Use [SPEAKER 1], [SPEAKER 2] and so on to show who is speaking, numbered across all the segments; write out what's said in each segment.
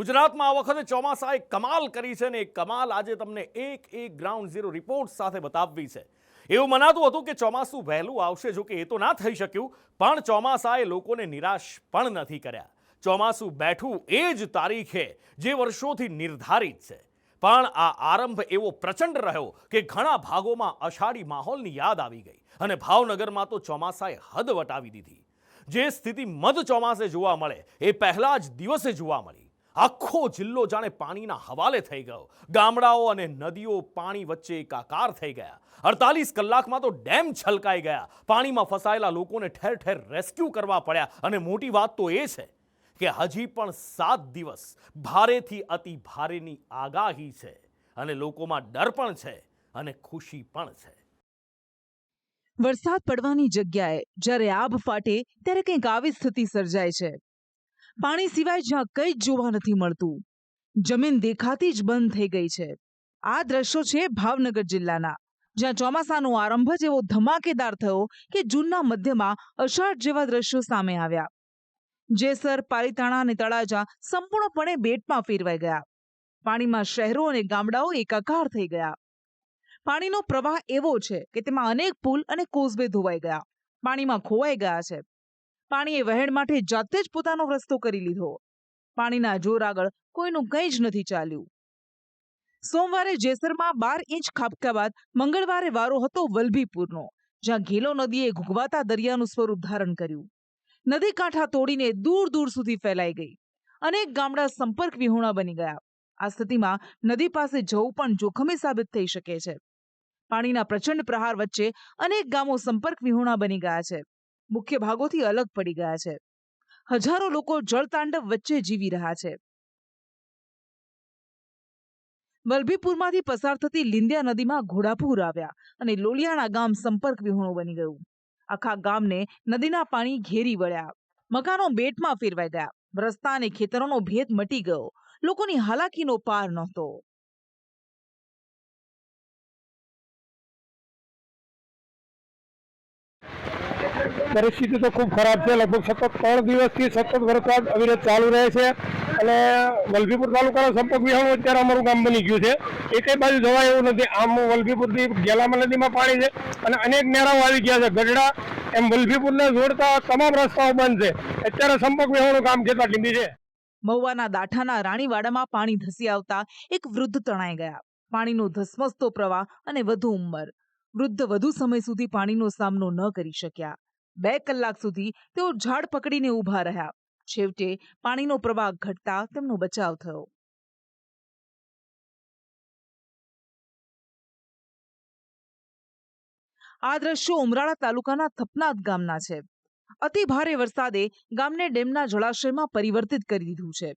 [SPEAKER 1] ગુજરાતમાં આ વખતે ચોમાસાએ કમાલ કરી છે ને એ કમાલ આજે તમને એક ગ્રાઉન્ડ ઝીરો રિપોર્ટ સાથે બતાવવી છે. એવું મનાતું હતું કે ચોમાસું વહેલું આવશે, જો કે એ તો ના થઈ શક્યું, પણ ચોમાસાએ લોકોને નિરાશ પણ નથી કર્યા. ચોમાસું બેઠું એ જ તારીખે જે વર્ષોથી નિર્ધારિત છે, પણ આ આરંભ એવો પ્રચંડ રહ્યો કે ઘણા ભાગોમાં અષાઢી માહોલની યાદ આવી ગઈ અને ભાવનગરમાં તો ચોમાસાએ હદ વટાવી દીધી. જે સ્થિતિ મધ ચોમાસે જોવા મળે એ પહેલા જ દિવસે જોવા મળી. આખો જિલ્લો જાણે પાણીના હવાલે થઈ ગયો. ગામડાઓ અને નદીઓ પાણી વચ્ચે એકાકાર થઈ ગયા. 48 કલાકમાં તો ડેમ છલકાઈ ગયા. પાણીમાં ફસાયેલા લોકોને ઠેર ઠેર રેસ્ક્યુ કરવા પડ્યા. અને મોટી વાત તો એ છે કે હજી પણ 7 દિવસ ભારેથી અતિ ભારેની આગાહી છે અને લોકોમાં ડર પણ છે અને ખુશી પણ છે.
[SPEAKER 2] વરસાદ પડવાની જગ્યાએ જ્યારે આભ ફાટે ત્યારે કંઈક આવી સ્થિતિ સર્જાય છે. પાણી સિવાય જ્યાં કંઈ જ જોવા નથી મળતું. જમીન દેખાતી જ બંધ થઈ ગઈ છે. આ દ્રશ્યો છે ભાવનગર જિલ્લાના, જ્યાં ચોમાસાનો આરંભ જ એવો ધમાકેદાર થયો કે જૂનના મધ્યમાં અષાઢ જેવા દ્રશ્યો સામે આવ્યા. જેસર, પાલીતાણા અને તળાજા સંપૂર્ણપણે બેટમાં ફેરવાઈ ગયા. પાણીમાં શહેરો અને ગામડાઓ એકાકાર થઈ ગયા. પાણીનો પ્રવાહ એવો છે કે તેમાં અનેક પુલ અને કોઝવે ધોવાઈ ગયા, પાણીમાં ખોવાઈ ગયા છે. પાણીએ વહેણ માટે જાતે જ પોતાનો રસ્તો કરી લીધો. પાણીના જોર આગળ કોઈનું કંઈ જ નથી ચાલ્યું. સોમવારે જેસરમાં 12 ઇંચ ખાબક્યા બાદ મંગળવારે વારો હતો વલભીપુરનો, જ્યાં ઘેલો નદીએ ઘૂઘવાતા દરિયાનું સ્વરૂપ ધારણ કર્યું. નદી કાંઠા તોડીને દૂર દૂર સુધી ફેલાઈ ગઈ. અનેક ગામડા સંપર્ક વિહોણા બની ગયા. આ સ્થિતિમાં નદી પાસે જવું પણ જોખમી સાબિત થઈ શકે છે. પાણીના પ્રચંડ પ્રહાર વચ્ચે અનેક ગામો સંપર્ક વિહોણા બની ગયા છે, મુખ્ય ભાગોથી અલગ પડી ગયા છે. હજારો લોકો જળતાંડવ વચ્ચે જીવી રહ્યા છે. વલભીપુરમાંથી પસાર થતી લીંદિયા નદીમાં ઘોડાપૂર આવ્યા અને લોલિયાણા ગામ સંપર્ક વિહોણું બની ગયું. આખા ગામને નદીના પાણી ઘેરી વળ્યા. મકાનો બેટમાં ફેરવાઈ ગયા. રસ્તા અને ખેતરોનો ભેદ મટી ગયો. લોકોની હાલાકીનો પાર નહોતો.
[SPEAKER 3] પરિસ્થિતિ તો ખૂબ ખરાબ છે. લગભગ સતત 3 દિવસથી સતત વરસાદ અવિરત ચાલુ રહે છે અને વલભીપુર તાલુકાનો સંપર્ક વિહોણું અત્યારે અમારું ગામ બની ગયું છે. એકેય બાજુ જવાય એવું નથી. આમ વલભીપુરથી ગેલામાં નદીમાં પાણી છે અને અનેક નેરાઓ આવી ગયા છે. ગઢડા એમ વલભીપુરને જોડતા તમામ રસ્તાઓ બંધ છે. અત્યારે સંપર્ક વિહોણું ગામ ખેતા ટીંબી છે.
[SPEAKER 2] મહુવાના દાઠાના રાણીવાડામાં પાણી ધસી આવતા એક વૃદ્ધ તણાઈ ગયા. પાણીનો ધસમસતો પ્રવાહ અને વધુ ઉંમર. વૃદ્ધ વધુ સમય સુધી પાણીનો સામનો ન કરી શક્યા. 2 કલાક સુધી તેઓ ઝાડ પકડીને ઊભા રહ્યા. છેવટે પાણીનો પ્રવાહ ઘટતા તેમનો બચાવ થયો. આ દ્રશ્યો ઉમરાળા તાલુકાના થપનાથ ગામના છે. અતિ ભારે વરસાદે ગામને ડેમના જળાશયમાં પરિવર્તિત કરી દીધું છે.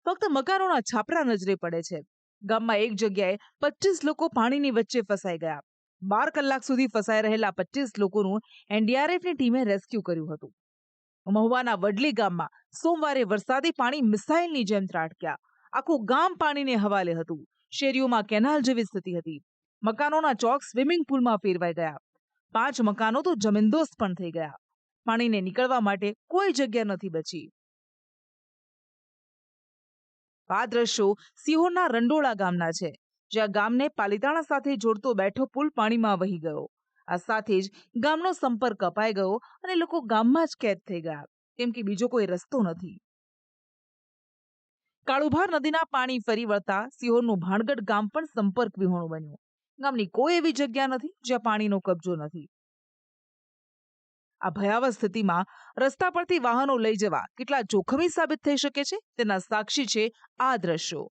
[SPEAKER 2] ફક્ત મકાનોના છાપરા નજરે પડે છે. ગામમાં એક જગ્યાએ 25 લોકો પાણીની વચ્ચે ફસાઈ ગયા. 12 કલાક સુધી ફસાઈ રહેલા 25 લોકોનું એનડીઆરએફની ટીમે રેસ્ક્યુ કર્યું હતું. મહુવાના વડલી ગામમાં સોમવારે વરસાદી પાણી મિસાઇલની જેમ ત્રાટક્યા. આખું ગામ પાણીને હવાલે હતું. શેરીઓમાં કેનાલ જેવી સ્થિતિ હતી. મકાનોના ચોક સ્વિમિંગ પુલમાં ફેરવાઈ ગયા. 5 મકાનો તો જમીનદોસ્ત પણ થઈ ગયા. પાણીને નીકળવા માટે કોઈ જગ્યા નથી બચી. આ દ્રશ્યો સિહોરના રંડોળા ગામના છે, જ્યાં ગામને પાલીતાણા સાથે જોડતો બેઠો પુલ પાણીમાં વહી ગયો. આ સાથે જ ગામનો સંપર્ક કપાઈ ગયો અને લોકો ગામમાં જ કેદ થઈ ગયા, કેમ કે બીજો કોઈ રસ્તો નથી. કાળુભાર નદીના પાણી ફરી વળતા સિહોરનું ભાણગઢ ગામ પણ સંપર્ક વિહોણું બન્યું. ગામની કોઈ એવી જગ્યા નથી જ્યાં પાણીનો કબજો નથી. આ ભયાવહ સ્થિતિમાં રસ્તા પરથી વાહનો લઈ જવા કેટલા જોખમી સાબિત થઈ શકે છે તેના સાક્ષી છે આ દ્રશ્યો.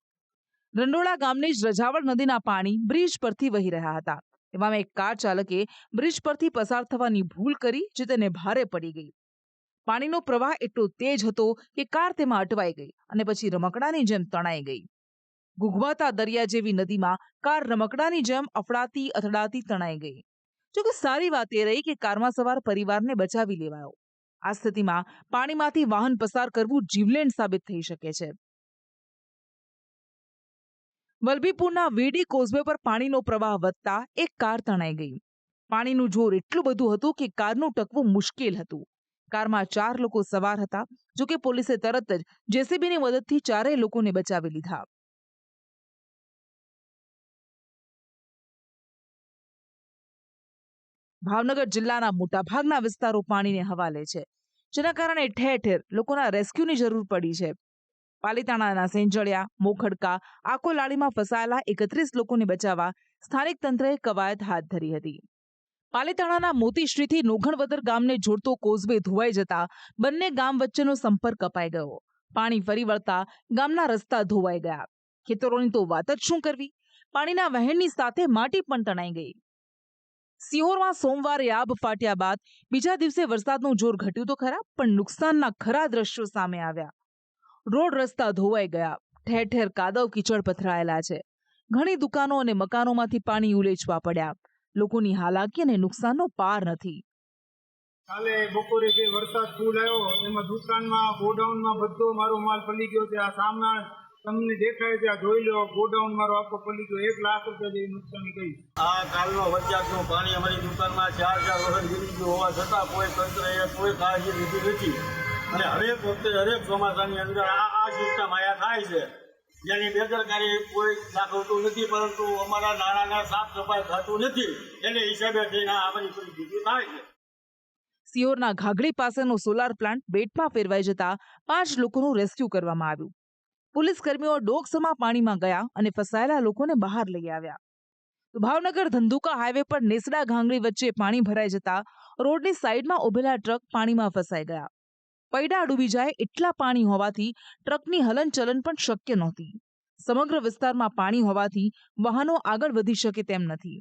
[SPEAKER 2] રંડોળા ગામની જ રજાવળ નદીના પાણી બ્રિજ પરથી વહી રહ્યા હતા. એવામાં એક કાર ચાલકે બ્રિજ પરથી પસાર થવાની ભૂલ કરી, જે તેને ભારે પડી ગઈ. પાણીનો પ્રવાહ એટલો તેજ હતો કે કાર તેમાં અટવાઈ ગઈ અને પછી રમકડાની જેમ તણાઈ ગઈ. ઘૂઘવાતા દરિયા જેવી નદીમાં કાર રમકડાની જેમ અફડાતી અથડાતી તણાઈ ગઈ. જોકે સારી વાત એ રહી કે કારમાં સવાર પરિવારને બચાવી લેવાયો. આ સ્થિતિમાં પાણીમાંથી વાહન પસાર કરવું જીવલેણ સાબિત થઈ શકે છે. વલભીપુરના વીડી કોઝવે પર પાણીનો પ્રવાહ વધતા એક કાર તણાઈ ગઈ. પાણીનું જોર એટલું બધું હતું કે કારનું ટકવું મુશ્કેલ હતું. કારમાં 4 લોકો સવાર હતા. જોકે પોલીસે તરત જ જેસીબીની મદદથી 4 લોકોને બચાવી લીધા. ભાવનગર જિલ્લાના મોટાભાગના વિસ્તારો પાણીને હવાલે છે, જેના કારણે ઠેર ઠેર લોકોના રેસ્ક્યુની જરૂર પડી છે. પાલીતાણાના સેંજળિયા, મોખડકા, આકોલાડીમાં ફસાયેલા 31 લોકોને બચાવવા સ્થાનિક તંત્રએ કવાયત હાથ ધરી હતી. પાલીતાણાના મોતીશ્રીથી નોઘણવદર ગામને જોડતો કોઝવે ધોવાઈ જતા બંને ગામ વચ્ચેનો સંપર્ક કપાઈ ગયો. પાણી ફરી વળતા ગામના રસ્તા ધોવાઈ ગયા. ખેતરોની તો વાત જ શું કરવી, પાણીના વહેણની સાથે માટી પણ તણાઈ ગઈ. સિહોરમાં સોમવારે આબ ફાટ્યા બાદ બીજા દિવસે વરસાદનું જોર ઘટ્યું તો ખરા, પણ નુકસાનના ખરા દ્રશ્યો સામે આવ્યા. રોડ રસ્તા ધોવાઈ ગયા, ઠેર ઠેર કાદવ કીચડ પથરાયેલા છે. ઘણી દુકાનો અને મકાનોમાંથી પાણી ઉલેચવા પડ્યા. લોકોની હાલાકી અને નુકસાનનો પાર નથી.
[SPEAKER 4] કાલે બપોરે જે વરસાદ ફૂલ આવ્યો એમાં દુકાનમાં ગોડાઉનમાં બધો મારો માલ પલી ગયો છે. આ સામના તમને દેખાય છે, આ જોઈ લો, ગોડાઉન મારો આખો પલી ગયો. 1 લાખ રૂપિયા જેવી નુકસાની ગઈ.
[SPEAKER 5] આ કાલનો વરસાદનું પાણી અમારી દુકાનમાં 4 વર્ષ વીતી ગયું હોવા છતાં કોઈ તંત્રએ કોઈ કાળજી લીધી નથી. અને હરેક વખતે હરેક ચોમાસાની અંદર આ સિસ્ટમ આયા થાય છે, જેની બેદરકારી કોઈ દાખવતું નથી, પરંતુ અમારા નાણાંના સાફ સફાઈ થતું નથી. એને હિસાબે થઈને આ બધી પરિસ્થિતિ થાય છે.
[SPEAKER 2] સિહોરના ઘાઘડી પાસેનો સોલાર પ્લાન્ટ બેટમાં ફેરવાઈ જતા 5 લોકોનું રેસ્ક્યુ કરવામાં આવ્યું. પોલીસ કર્મીઓ ડોકસમા પાણીમાં ગયા અને ફસાયેલા લોકોને બહાર લઈ આવ્યા. તો ભાવનગર ધંધુકા હાઈવે પર નેસડા ઘાંગડી વચ્ચે પાણી ભરાઈ જતા રોડની સાઈડમાં ઉભેલા ટ્રક પાણીમાં ફસાઈ ગયા. પૈડા ડૂબી જાય એટલા પાણી હોવાથી ટ્રકની હલનચલન પણ શક્ય નહોતી. સમગ્ર વિસ્તારમાં પાણી હોવાથી વાહનો આગળ વધી શકે તેમ નથી.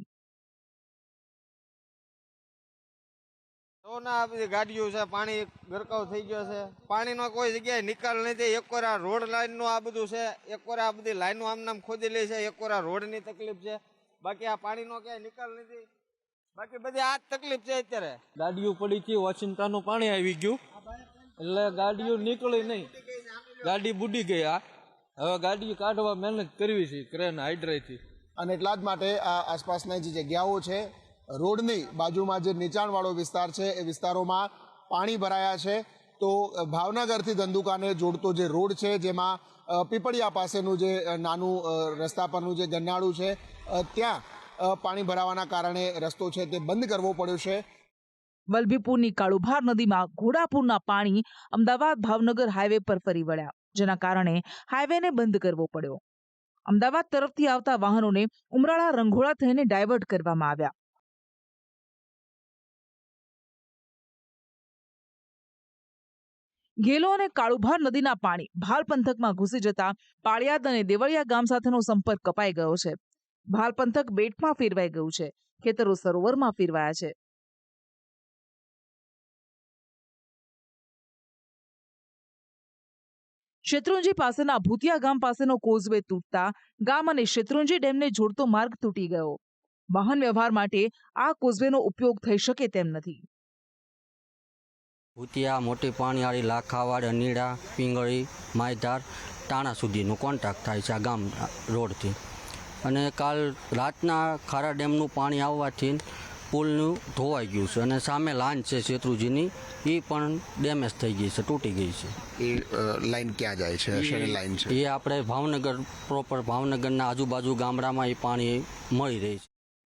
[SPEAKER 6] આ બધી ગાડીઓ છે, પાણી ગરકાવ થઈ ગયો છે. પાણીનો કોઈ જગ્યાએ નિકાલ નથી. એકવાર આ રોડ લાઈનનું આ બધું છે, એકવાર આ બધી લાઈનો આમ ખોદેલી છે, એકવાર આ રોડની તકલીફ છે. બાકી આ પાણીનો ક્યાંય નિકાલ નથી. બાકી બધી આ જ તકલીફ છે. અત્યારે
[SPEAKER 7] ગાડીઓ પડી હતી, વોશિંગ્ટનનું પાણી આવી ગયું એટલે ગાડીઓ નીકળી નહીં, ગાડી બુડી ગઈ. હવે ગાડીઓ કાઢવા મહેનત કરવી છે ક્રેન હાઇડ્રાથી.
[SPEAKER 8] અને એટલા જ માટે આ આસપાસની જે જગ્યાઓ છે, રોડની બાજુમાં જે નીચાણવાળો વિસ્તાર છે, એ વિસ્તારોમાં પાણી ભરાયા છે. તો ભાવનગરથી ધંધુકાને જોડતો જે રોડ છે, જેમાં પીપળિયા પાસેનું જે નાનું રસ્તા પરનું જે ગન્નાળું છે, ત્યાં પાણી ભરાવાના કારણે રસ્તો છે તે બંધ કરવો પડ્યો છે.
[SPEAKER 2] વલભીપુરની કાળુભાર નદીમાં ઘોડાપુરના પાણી અમદાવાદ ભાવનગર હાઈવે પર ફરી વળ્યા, જેના કારણે હાઈવેને બંધ કરવો પડ્યો. અમદાવાદ તરફથી આવતા વાહનોને ઉમરાળા રંઘોળા થઈને ડાયવર્ટ કરવામાં આવ્યા. ગેલો અને કાળુભાર નદીના પાણી ભાલ પંથકમાં ઘૂસી જતા પાળિયાદ અને દેવળિયા ગામ સાથેનો સંપર્ક કપાઈ ગયો છે. ભાલ પંથક બેટમાં ફેરવાઈ ગયું છે, ખેતરો સરોવરમાં ફેરવાયા છે. શેત્રુંજી પાસેના ભૂતિયા ગામ પાસેનો કોઝવે તૂટતા ગામ અને શેત્રુંજી ડેમને જોડતો માર્ગ તૂટી ગયો. વાહન વ્યવહાર માટે આ કોઝવેનો ઉપયોગ થઈ શકે તેમ નથી.
[SPEAKER 9] ભૂતિયા, મોટી પાણીવાળી, લાખાવાડ, અનીડા, પિંગળી, માયધાર, ટાણા સુધીનો કોન્ટ્રાક્ટ થાય છે આ ગામ રોડથી. અને કાલ રાતના ખારા ડેમનું પાણી આવવાથી પુલનું ધોવાઈ ગયું છે અને સામે લાઈન છે શેત્રુજીની, એ પણ ડેમેજ થઈ ગઈ છે, તૂટી ગઈ છે.
[SPEAKER 8] એ લાઈન ક્યાં જાય છે? શેની લાઈન છે?
[SPEAKER 9] એ આપણે ભાવનગર પ્રોપર ભાવનગરના આજુબાજુ ગામડામાં એ પાણી મળી રહી છે.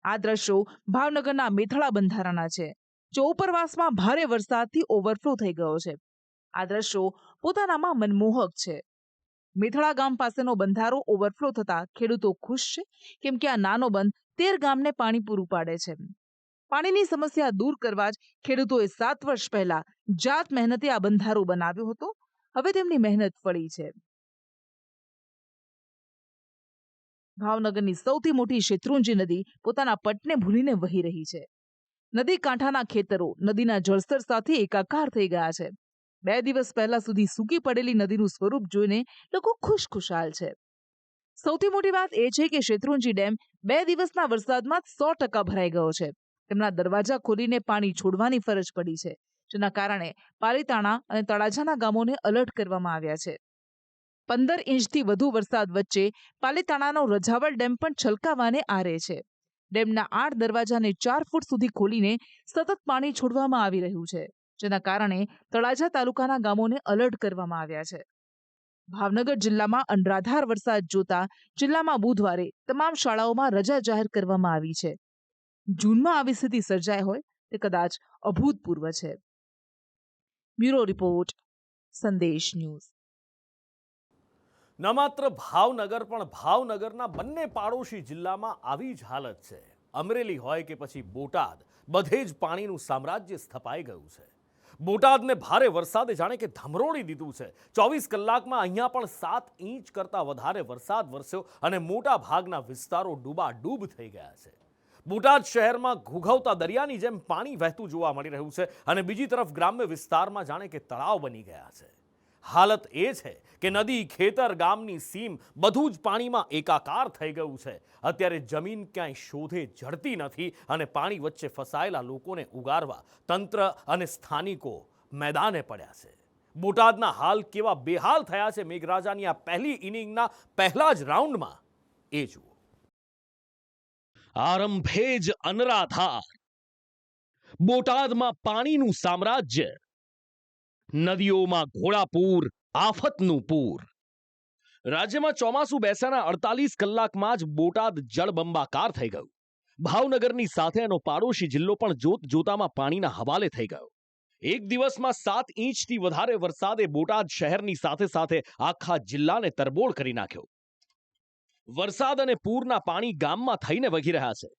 [SPEAKER 2] આ દ્રશ્યો ભાવનગરના મેથળા બંધારાના છે, જે ઉપરવાસમાં ભારે વરસાદથી ઓવરફ્લો થઈ ગયો છે. આ દ્રશ્યો પોતાનામાં મનમોહક છે. મેથળા ગામ પાસેનો બંધારો ઓવરફ્લો થતા ખેડૂતો ખુશ છે, કેમ કે આ નાનો બંધ 13 ગામને પાણી પૂરું પાડે છે. પાણીની સમસ્યા દૂર કરવા જ ખેડૂતોએ 7 વર્ષ પહેલા જાત મહેનતે આ બંધારો બનાવ્યો હતો. હવે તેમની મહેનત ફળી છે. ભાવનગરની સૌથી મોટી શેત્રુંજી નદી પોતાના પટને ભૂલીને વહી રહી છે. નદી કાંઠાના ખેતરો નદીના જળસ્તર સાથે એકાકાર થઈ ગયા છે. 2 દિવસ પહેલા સુધી સૂકી પડેલી નદીનું સ્વરૂપ જોઈને લોકો ખુશખુશાલ છે. સૌથી મોટી વાત એ છે કે શેત્રુંજી ડેમ 2 દિવસના વરસાદમાં 100% ભરાઈ ગયો છે. તેમના દરવાજા ખોલીને પાણી છોડવાની ફરજ પડી છે, જેના કારણે પાલીતાણા અને તળાજાના ગામોને એલર્ટ કરવામાં આવ્યા છે. 15 ઇંચથી વધુ વરસાદ વચ્ચે પાલીતાણાનો રજાવળ ડેમ પણ છલકાવાને આરે છે. ડેમના 8 દરવાજાને 4 ફૂટ સુધી ખોલીને સતત પાણી છોડવામાં આવી રહ્યું છે. જેના કારણે તળાજા તાલુકાના ગામોને એલર્ટ કરવામાં આવ્યા છે. ભાવનગર જિલ્લામાં અનરાધાર વરસાદ જોતા જિલ્લામાં બુધવારે તમામ શાળાઓમાં રજા જાહેર કરવામાં આવી છે. જૂનમાં આવી સ્થિતિ સર્જાઈ હોય તે કદાચ અભૂતપૂર્વ છે. બ્યુરો રિપોર્ટ, સંદેશ ન્યૂઝ.
[SPEAKER 1] ન માત્ર ભાવનગર પણ ભાવનગરના બંને પાડોશી જિલ્લામાં આવી જ હાલત છે. અમરેલી હોય કે પછી બોટાદ, બધે જ પાણીનું સામ્રાજ્ય સ્થપાઈ ગયું છે. બોટાદને ભારે વરસાદે જાણે કે ધમરોળી દીધું છે. 24 કલાકમાં અહીંયા પણ 7 ઇંચ કરતાં વધારે વરસાદ વરસ્યો અને મોટા ભાગના વિસ્તારો ડૂબાડૂબ થઈ ગયા છે. બોટાદ શહેરમાં ઘૂઘવતા દરિયાની જેમ પાણી વહેતું જોવા મળી રહ્યું છે અને બીજી તરફ ગ્રામ્ય વિસ્તારમાં જાણે કે તળાવ બની ગયા છે. હાલત એ છે કે નદી, ખેતર, ગામની સીમ બધું જ પાણીમાં એકાકાર થઈ ગયું છે. અત્યારે જમીન ક્યાંય શોધે જડતી નથી અને પાણી વચ્ચે ફસાયેલા લોકોને ઉગારવા તંત્ર અને સ્થાનિકો મેદાને પડ્યા છે. બોટાદના હાલ કેવા બેહાલ થયા છે મેઘરાજાની આ પહેલી ઇનિંગના પહેલા જ રાઉન્ડમાં, એ જુઓ. આરંભે જ અનરાધાર, બોટાદમાં પાણીનું સામ્રાજ્ય, નદીઓમાં ઘોડાપૂર, આફતનું પૂર. રાજ્યમાં ચોમાસું બેસ્યાના 48 કલાકમાં જ બોટાદ જળબંબાકાર થઈ ગયું. ભાવનગરની સાથે એનો પાડોશી જિલ્લો પણ જોતામાં પાણીના હવાલે થઈ ગયો. એક દિવસમાં 7 ઇંચથી વધારે વરસાદે બોટાદ શહેરની સાથે સાથે આખા જિલ્લાને તરબોળ કરી નાખ્યો. વરસાદ અને પૂરના પાણી ગામમાં થઈને વહી રહ્યા છે.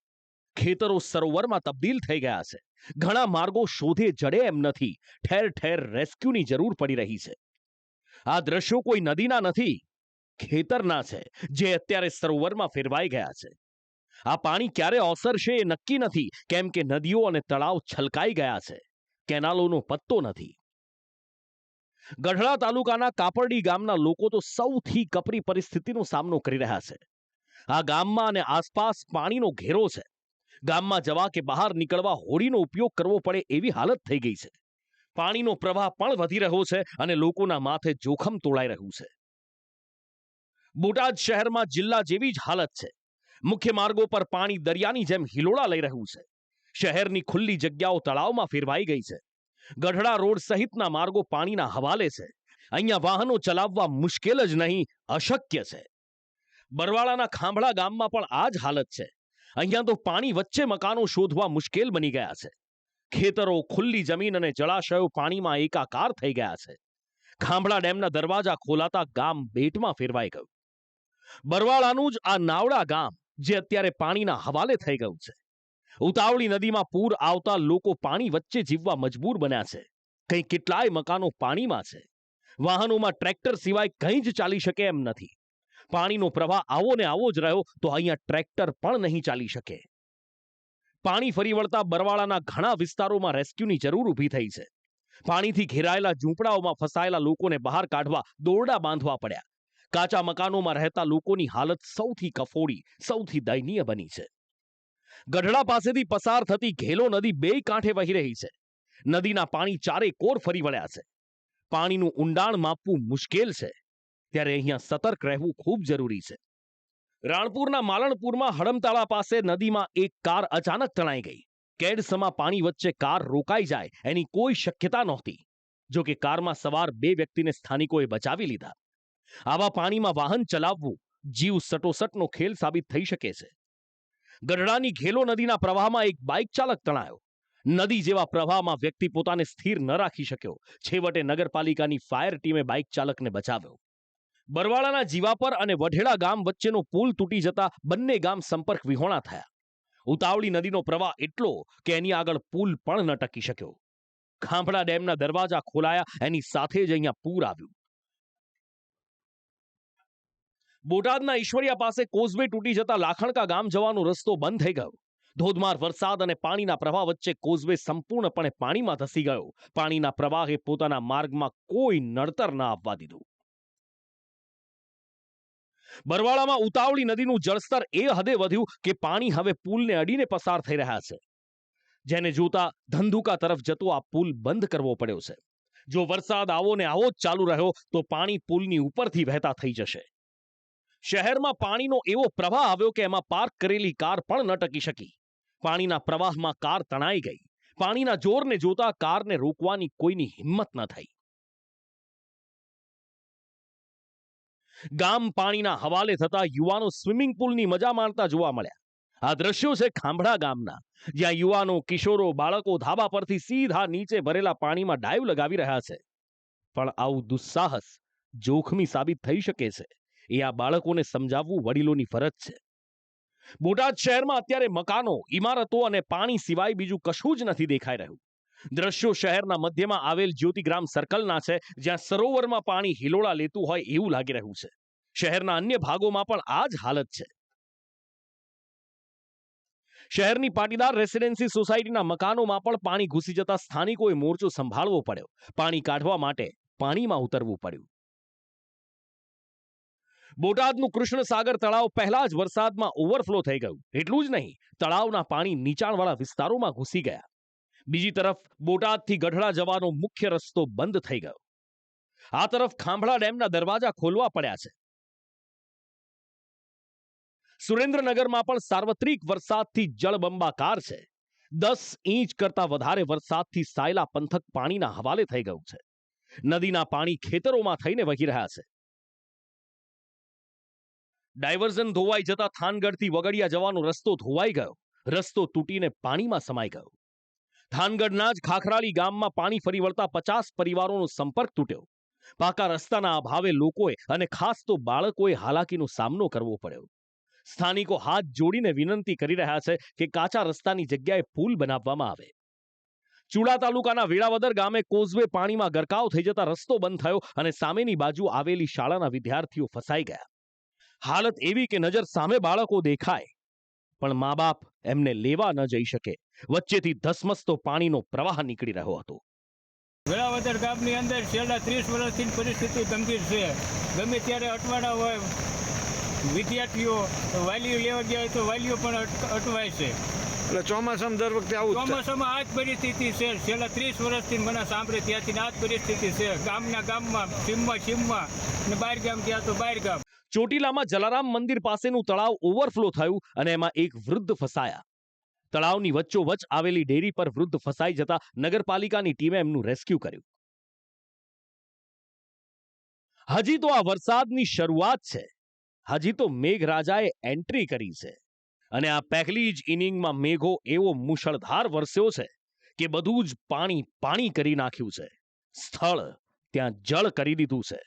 [SPEAKER 1] ખેતરો સરોવરમાં તબદીલ થઈ ગયા છે. ઘણા માર્ગો શોધે જડે એમ નથી. ઠેર ઠેર રેસ્ક્યુની જરૂર પડી રહી છે. આ દ્રશ્યો કોઈ નદીના નથી, ખેતરના છે, જે અત્યારે સરોવરમાં ફેરવાઈ ગયા છે. આ પાણી ક્યારે ઓસરશે એ નક્કી નથી, કેમ કે નદીઓ અને તળાવ છલકાઈ ગયા છે. કેનાલોનો પત્તો નથી. ગઢડા તાલુકાના કાપરડી ગામના લોકો તો સૌથી કપરી પરિસ્થિતિનો સામનો કરી રહ્યા છે. આ ગામમાં અને આસપાસ પાણીનો ઘેરો છે. ગામમાં જવા કે બહાર નીકળવા હોડીનો ઉપયોગ કરવો પડે એવી હાલત થઈ ગઈ છે. પાણીનો પ્રવાહ પણ વધી રહ્યો છે અને લોકોના માથે જોખમ તોળાઈ રહ્યું છે. બોટાદ શહેરમાં જિલ્લા જેવી જ હાલત છે. મુખ્ય માર્ગો પર પાણી દરિયાની જેમ હિલોળા લઈ રહ્યું છે. શહેરની ખુલ્લી જગ્યાઓ તળાવમાં ફેરવાઈ ગઈ છે. ગઢડા રોડ સહિતના માર્ગો પાણીના હવાલે છે. અહીંયા વાહનો ચલાવવા મુશ્કેલ જ નહીં, અશક્ય છે. બરવાળાના ખાંભળા ગામમાં પણ આ જ હાલત છે. અહીંયા તો પાણી વચ્ચે મકાનો શોધવા મુશ્કેલ બની ગયા છે. ખેતરો, ખુલ્લી જમીન અને જળાશયો પાણીમાં એકાકાર થઈ ગયા છે. ખાંભળા ડેમના દરવાજા ખોલાતા ગામ બેટમાં ફેરવાઈ ગયું. બરવાળાનું જ આ નાવડા ગામ જે અત્યારે પાણીના હવાલે થઈ ગયું છે. ઉતાવળી નદીમાં પૂર આવતા લોકો પાણી વચ્ચે જીવવા મજબૂર બન્યા છે. કંઈ કેટલાય મકાનો પાણીમાં છે. વાહનોમાં ટ્રેક્ટર સિવાય કંઈ જ ચાલી શકે એમ નથી. પાણીનો પ્રવાહ આવો ને આવો જ રહ્યો તો અહીંયા ટ્રેક્ટર પણ નહીં ચાલી શકે. પાણી ફરી વળતા બરવાળાના ઘણા વિસ્તારોમાં રેસ્ક્યુની જરૂર ઊભી થઈ છે. પાણીથી ઘેરાયેલા ઝૂંપડાઓમાં ફસાયેલા લોકોને બહાર કાઢવા દોરડા બાંધવા પડ્યા. કાચા મકાનોમાં રહેતા લોકોની હાલત સૌથી કફોડી, સૌથી દયનીય બની છે. ગઢડા પાસેથી પસાર થતી ઘેલો નદી બેય કાંઠે વહી રહી છે. નદીના પાણી ચારે કોર ફરી વળ્યા છે. પાણીનું ઊંડાણ માપવું મુશ્કેલ છે. ત્યારે અહીંયા સતર્ક રહેવું ખૂબ જરૂરી છે. રાણપુરના માલણપુરમાં હડમતાળા પાસે નદીમાં એક કાર અચાનક તણાઈ ગઈ. કેડસમા પાણી વચ્ચે કાર રોકાઈ જાય એની કોઈ શક્યતા નહોતી. જો કે કારમાં સવાર 2 વ્યક્તિને સ્થાનિકોએ બચાવી લીધા. આવા પાણીમાં વાહન ચલાવવું જીવ સટોસટનો ખેલ સાબિત થઈ શકે છે. ગઢડાની ઘેલો નદીના પ્રવાહમાં એક બાઇક ચાલક તણાયો. નદી જેવા પ્રવાહમાં વ્યક્તિ પોતાને સ્થિર ન રાખી શક્યો. છેવટે નગરપાલિકાની ફાયર ટીમે બાઇક ચાલકને બચાવ્યો. બરવાળાના જીવાપર અને વઢેડા ગામ વચ્ચેનો પુલ તૂટી જતા બંને ગામ સંપર્ક વિહોણા થયા. ઉતાવળી નદીનો પ્રવાહ એટલો કે એની આગળ પુલ પણ ન ટકી શક્યો. ખાંભળા ડેમના દરવાજા ખોલાયા એની સાથે જ અહીંયા પૂર આવ્યું. બોટાદના ઈશ્વરિયા પાસે કોઝવે તૂટી જતા લાખણકા ગામ જવાનો રસ્તો બંધ થઈ ગયો. ધોધમાર વરસાદ અને પાણીના પ્રવાહ વચ્ચે કોઝવે સંપૂર્ણપણે પાણીમાં ધસી ગયો. પાણીના પ્રવાહે પોતાના માર્ગમાં કોઈ નડતર ન આવવા દીધું. બરવાળામાં ઉતાવળી નદીનું જળસ્તર એ હદે વધ્યું કે પાણી હવે પુલને અડીને પસાર થઈ રહ્યા છે. જેને જોતા ધંધુકા તરફ જતો આ પુલ બંધ કરવો પડ્યો છે. જો વરસાદ આવો ને આવો જ ચાલુ રહ્યો તો પાણી પુલની ઉપરથી વહેતા થઈ જશે. શહેરમાં પાણીનો એવો પ્રવાહ આવ્યો કે એમાં પાર્ક કરેલી કાર પણ ન ટકી શકી. પાણીના પ્રવાહમાં કાર તણાઈ ગઈ. પાણીના જોરને જોતા કારને રોકવાની કોઈની હિંમત ન થઈ. ગામ પાણીના હવાલે થતા યુવાનો સ્વિમિંગ પુલની મજા માણતા જોવા મળ્યા. આ દ્રશ્યો છે ખાંભડા ગામના, જ્યાં યુવાનો, કિશોરો, બાળકો ધાબા પરથી સીધા નીચે ભરેલા પાણીમાં ડાઈવ લગાવી રહ્યા છે. પણ આવું દુસ્સાહસ જોખમી સાબિત થઈ શકે છે એ આ બાળકોને સમજાવવું વડીલોની ફરજ છે. બોટાદ શહેરમાં અત્યારે મકાનો, ઇમારતો અને પાણી સિવાય બીજું કશું જ નથી દેખાઈ રહ્યું. દ્રશ્યો શહેરના મધ્યમાં આવેલ જ્યોતિગ્રામ સર્કલના છે, જ્યાં સરોવરમાં પાણી હિલોળા લેતું હોય એવું લાગી રહ્યું છે. શહેરના અન્ય ભાગોમાં પણ આ જ હાલત છે. શહેરની પાટીદાર રેસિડેન્સી સોસાયટીના મકાનોમાં પણ પાણી ઘૂસી જતા સ્થાનિકોએ મોરચો સંભાળવો પડ્યો. પાણી કાઢવા માટે પાણીમાં ઉતરવું પડ્યું. બોટાદનું કૃષ્ણસાગર તળાવ પહેલા જ વરસાદમાં ઓવરફ્લો થઈ ગયું. એટલું જ નહીં, તળાવના પાણી નીચાણવાળા વિસ્તારોમાં ઘૂસી ગયા. બીજી તરફ બોટાદથી ગઢડા જવાનો મુખ્ય રસ્તો બંધ થઈ ગયો. આ તરફ ખાંભડા ડેમના દરવાજા ખોલવા પડ્યા છે. સુરેન્દ્રનગરમાં પણ સાર્વત્રિક વરસાદથી જળબંબાકાર છે. 10 ઇંચ કરતા વધારે વરસાદથી સાયલા પંથક પાણીના હવાલે થઈ ગયું છે. નદીના પાણી ખેતરોમાં થઈને વહી રહ્યા છે. ડાયવર્ઝન ધોવાઈ જતા થાનગઢથી વગડિયા જવાનો રસ્તો ધોવાઈ ગયો. રસ્તો તૂટીને પાણીમાં સમાઈ ગયો. થાનગઢના જ ખાખરાળી ગામમાં પાણી ફરી વળતા 50 પરિવારોનો સંપર્ક તૂટ્યો. પાકા રસ્તાના અભાવે લોકોએ અને ખાસ તો બાળકોએ હાલાકીનો સામનો કરવો પડ્યો. સ્થાનિકો હાથ જોડીને વિનંતી કરી રહ્યા છે કે કાચા રસ્તાની જગ્યાએ પુલ બનાવવામાં આવે. ચુડા તાલુકાના વેળાવદર ગામે કોઝવે પાણીમાં ગરકાવ થઈ જતા રસ્તો બંધ થયો અને સામેની બાજુ આવેલી શાળાના વિદ્યાર્થીઓ ફસાઈ ગયા. હાલત એવી કે નજર સામે બાળકો દેખાય પણ મા બાપ એમને લેવા ન જઈ શકે. વચ્ચેથી ધસમસતો પાણીનો પ્રવાહ નીકળી રહ્યો હતો.
[SPEAKER 4] વેળાવદર ગામની અંદર છેલ્લા 30 વર્ષથી પરિસ્થિતિ ગંભીર છે. ગમે ત્યારે અટવાડા હોય, વિદ્યાર્થીઓ વાલીઓ લેવા ગયા હોય તો વાલીઓ પણ અટવાય છે.
[SPEAKER 6] એટલે ચોમાસામાં દર વખતે આવું
[SPEAKER 4] ચોમાસામાં આ જ પરિસ્થિતિ છે. છેલ્લા 30 વર્ષથી મને સાંભળે ત્યાંથી આ જ પરિસ્થિતિ છે. ગામમાં સીમમાં અને બહાર ગામ ગયા તો બહાર ગામ.
[SPEAKER 1] ચોટીલામાં જલારામ મંદિર પાસેનું તળાવ ઓવરફ્લો થયું અને એમાં એક વૃદ્ધ ફસાયા. તળાવની વચ્ચોવચ્ચ આવેલી ડેરી પર વૃદ્ધ ફસાઈ જતા નગરપાલિકાની ટીમે એમનું રેસ્ક્યુ કર્યું. હજી તો આ વરસાદની શરૂઆત છે. હજી તો મેઘરાજાએ એન્ટ્રી કરી છે અને આ પહેલી જ ઇનિંગમાં મેઘો એવો મુશળધાર વરસ્યો છે કે બધું જ પાણી કરી નાખ્યું છે. સ્થળ ત્યાં જળ કરી દીધું છે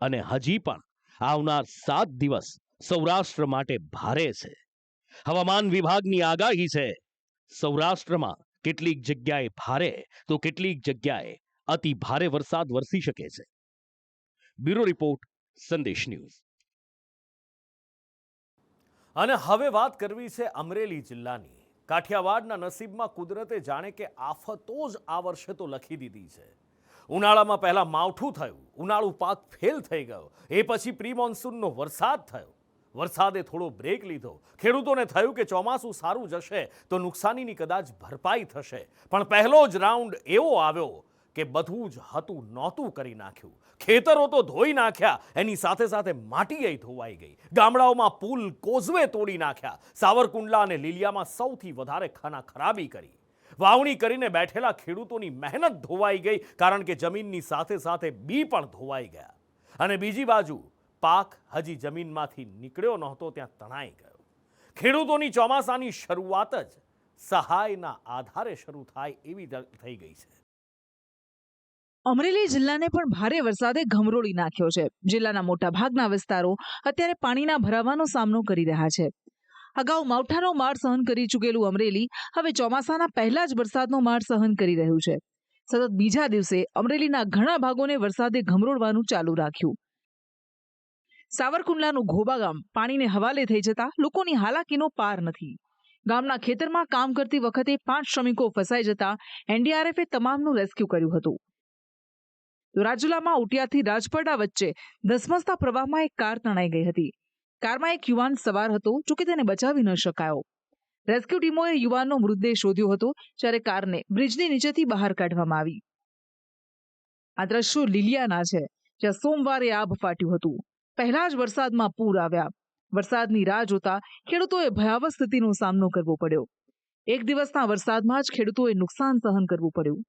[SPEAKER 1] અને હજી પણ આવનાર 7 દિવસ સૌરાષ્ટ્ર માટે ભારે છે. હવામાન વિભાગની આગાહી છે, સૌરાષ્ટ્રમાં કેટલીક જગ્યાએ ભારે તો કેટલીક જગ્યાએ અતિ ભારે વરસાદ વરસી શકે છે. બ્યુરો રિપોર્ટ, સંદેશ ન્યૂઝ. અને હવે વાત કરવી છે અમરેલી જિલ્લાની. કાઠિયાવાડના નસીબમાં કુદરતે જાણે કે આફતો જ આ વર્ષે તો લખી દીધી છે. ઉનાળામાં પહેલા માવઠું થયું, ઉનાળુ પાક ફેલ થઈ ગયો. એ પછી પ્રી મોન્સૂનનો વરસાદ થયો. વરસાદે થોડો બ્રેક લીધો. ખેડૂતોને થયું કે ચોમાસું સારું જશે તો નુકસાનીની કદાચ ભરપાઈ થશે. પણ પહેલો જ રાઉન્ડ એવો આવ્યો કે બધું જ હતું નહોતું કરી નાખ્યું. ખેતરો તો ધોઈ નાખ્યા, એની સાથે સાથે માટીએ ધોવાઈ ગઈ. ગામડાઓમાં પુલ, કોઝવે તોડી નાખ્યા. સાવરકુંડલા અને લીલિયામાં સૌથી વધારે ખરાબી કરી. વાવણી કરીને બેઠેલા ખેડૂતોની મહેનત ધોવાઈ ગઈ, કારણ કે જમીનની સાથે સાથે બી પણ ધોવાઈ ગયા. અને બીજી બાજુ પાક હજી જમીનમાંથી નીકળ્યો નહોતો ત્યાં તણાઈ ગયો. ખેડૂતોની ચોમાસાની શરૂઆત જ સહાયના આધારે શરૂ થાય એવી થઈ ગઈ છે.
[SPEAKER 2] અમરેલી જિલ્લાને પણ ભારે વરસાદે ઘમરોળી નાખ્યો છે. જિલ્લાના મોટા ભાગના વિસ્તારો અત્યારે પાણીના ભરાવાનો સામનો કરી રહ્યા છે. અગાઉ માવઠાનો માર સહન કરી ચૂકેલું અમરેલી હવે ચોમાસાના પહેલા જ વરસાદનો માર સહન કરી રહ્યું છે. સતત બીજા દિવસે અમરેલીના ઘણા ભાગોને વરસાદે ઘમરોળવાનું ચાલુ રાખ્યું. સાવરકુંડલાનું ઘોબા ગામ પાણીને હવાલે થઈ જતા લોકોની હાલાકીનો પાર નથી. ગામના ખેતરમાં કામ કરતી વખતે 5 શ્રમિકો ફસાઈ જતા એનડીઆરએફે તમામનું રેસ્ક્યુ કર્યું હતું. તો રાજુલામાં ઉટિયાથી રાજપરડા વચ્ચે ધસમસતા પ્રવાહમાં એક કાર તણાઈ ગઈ હતી. કારમાં એક યુવાન સવાર હતો, જોકે તેને બચાવી ન શકાયો. રેસ્ક્યુ ટીમોએ યુવાનનો મૃતદેહ શોધ્યો હતો, જ્યારે કારને બ્રિજની નીચેથી બહાર કાઢવામાં આવી. આ દ્રશ્યો લીલિયાના છે, જ્યાં સોમવારે આભ ફાટ્યું હતું. પહેલા જ વરસાદમાં પૂર આવ્યા. વરસાદની રાહ જોતા ખેડૂતોએ ભયાવહ સ્થિતિનો સામનો કરવો પડ્યો. એક દિવસના વરસાદમાં જ ખેડૂતોએ નુકસાન સહન કરવું પડ્યું.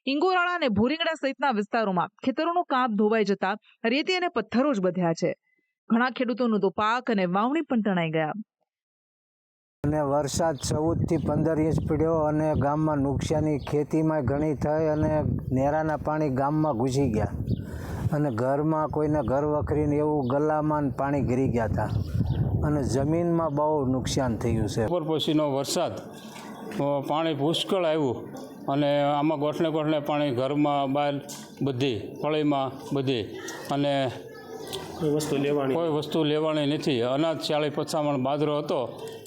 [SPEAKER 2] ઇંગોરાળા અને ભોરીંગડા સહિતના વિસ્તારોમાં ખેતરોનો કાપ ધોવાઈ જતા રેતી અને પથ્થરો જ બધ્યા છે. ઘણા ખેડૂતોનો તો પાક અને વાવણી પણ તણાઈ ગયા.
[SPEAKER 10] અને વરસાદ 14થી 15 ઇંચ પડ્યો અને ગામમાં નુકસાની ખેતીમાં ઘણી થઈ અને નેરાના પાણી ગામમાં ઘૂસી ગયા અને ઘરમાં કોઈને ઘર વખરીને એવું ગલામાં પાણી ઘરી ગયા હતા અને જમીનમાં બહુ નુકસાન થયું છે.
[SPEAKER 3] બપોર પછીનો વરસાદ પાણી પુષ્કળ આવ્યું અને આમાં ગોઠણે પાણી ઘરમાં બહાર બધી ફળીમાં બધી અને કોઈ વસ્તુ લેવાની નથી. અનાજ 40-50 મણ બાજરો હતો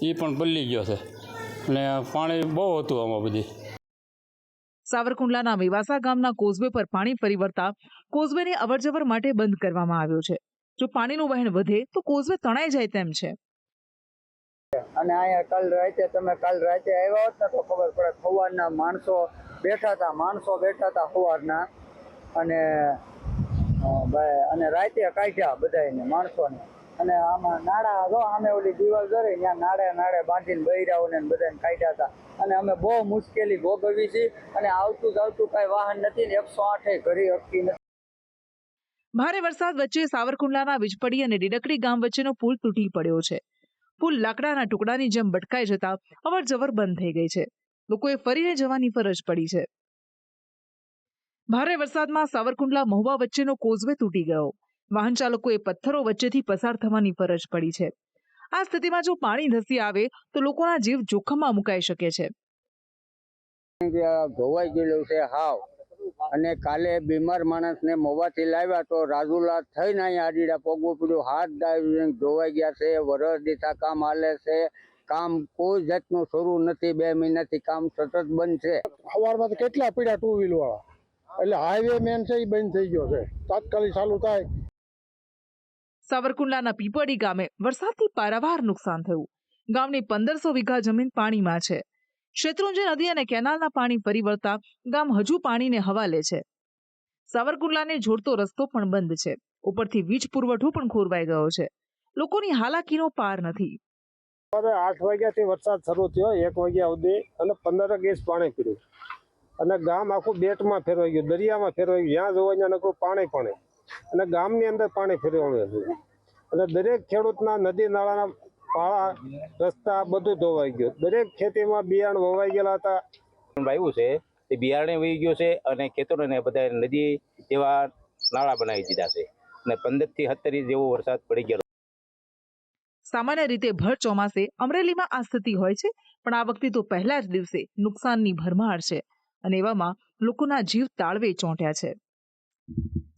[SPEAKER 3] એ પણ પલળી ગયો છે અને પાણી બહુ હતું આમાં બધી.
[SPEAKER 2] સાવરકુંડલાના મેવાસા ગામના કોઝવે પર પાણી ફરી વળતા કોઝવેને અવરજવર માટે બંધ કરવામાં આવ્યો છે. જો પાણીનું વહેણ વધે તો કોઝવે તણાઈ જાય તેમ છે.
[SPEAKER 10] અને અહીંયા કાલ રાતે આવ્યા હોત ને તો ખબર પડે. સવારના માણસો બેઠા હતા સવારના અને રાતે કાઢ્યા બધાને માણસોને. અને આમાં નાડા જો આમે ઓલી દિવાલ જરી ત્યાં નાડે બાંધીને બૈરાઓને બધાને કાઢ્યા હતા. અને અમે બહુ મુશ્કેલી ભોગવી છે અને આવતું જાવતું કઈ વાહન નથી ને 108 ઘડી અટકી નથી.
[SPEAKER 2] ભારે વરસાદ વચ્ચે સાવરકુંડલાના વીજપડી અને ડીડકડી ગામ વચ્ચેનો પુલ તૂટી પડ્યો છે. પુલ લાકડાના ટુકડાની જેમ ભટકાઈ જતા અવરજવર બંધ થઈ ગઈ છે. લોકોએ ફરીને જવાની ફરજ પડી છે. ભારે વરસાદમાં સાવરકુંડલા મહુવા વચ્ચેનો કોઝવે તૂટી ગયો. વાહન ચાલકોએ પથ્થરો વચ્ચેથી પસાર થવાની ફરજ પડી છે. આ સ્થિતિમાં જો પાણી ધસી આવે તો લોકોના જીવ જોખમમાં મુકાઈ શકે છે.
[SPEAKER 10] ધોવાઈ ગયેલું છે હાવ. અને કાલે બીમાર માણસને મહુવાથી લાવ્યા તો રાજુલા થઈને અહીંયા આડીડા પગવું પડ્યું. હાથ ડાયવિંગ ધોવાઈ ગયા છે. વરસ દીઠા કામ હાલે છે. કામ કોઈ જાતનું શરૂ નથી. 2 મહિનાથી કામ સતત બંધ છે.
[SPEAKER 3] સવારમાં કેટલા પીડા 2 વ્હીલ વાળા એટલે હાઈવે મેન છે એ બંધ થઈ ગયો છે. તાત્કાલિક ચાલુ થાય.
[SPEAKER 2] સાવરકુંડલાના પીપળી ગામે વરસાદથી પારાવાર નુકસાન થયું. ગામની 1500 વીઘા જમીન પાણીમાં છે. શેત્રુંજી નદી અને કેનાલના પાણી ફરી વળતા ગામ હજુ પાણીને હવાલે છે. સાવરકુંડલાને જોડતો રસ્તો પણ બંધ છે. ઉપરથી વીજ પુરવઠો પણ ખોરવાઈ ગયો છે. લોકોની હાલાકીનો પાર નથી.
[SPEAKER 3] 8 વાગ્યાથી વરસાદ શરૂ થયો 1 વાગ્યા સુધી અને 15 ઇંચ પાણી પીડ્યું અને ગામ આખું બેટમાં ફેરવાઈ ગયું, દરિયામાં ફેરવાઈ ગયું. જ્યાં જોવા ત્યાં નકરું પાણી અને ગામની અંદર પાણી ફેરવાયું છે. અને દરેક ખેડૂતના નદી નાળાના પાળા રસ્તા બધું ધોવાઈ ગયું. દરેક ખેતીમાં બિયારણ વવાઈ ગયેલા હતા.
[SPEAKER 11] વાવ્યું છે તે બિયારણે વહી ગયું છે અને ખેતરોને બધા નદી જેવા નાળા બનાવી દીધા છે અને 15 થી 17 ઇંચ જેવો વરસાદ પડી ગયો.
[SPEAKER 2] સામાન્ય રીતે ભર ચોમાસે અમરેલીમાં આ સ્થિતિ હોય છે, પણ આ વખતે તો પહેલા જ દિવસે નુકસાનની ભરમાર છે અને એવામાં લોકોના જીવ તાળવે ચોંટ્યા છે.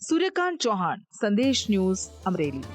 [SPEAKER 2] સૂર્યકાંત ચૌહાણ, સંદેશ ન્યૂઝ, અમરેલી.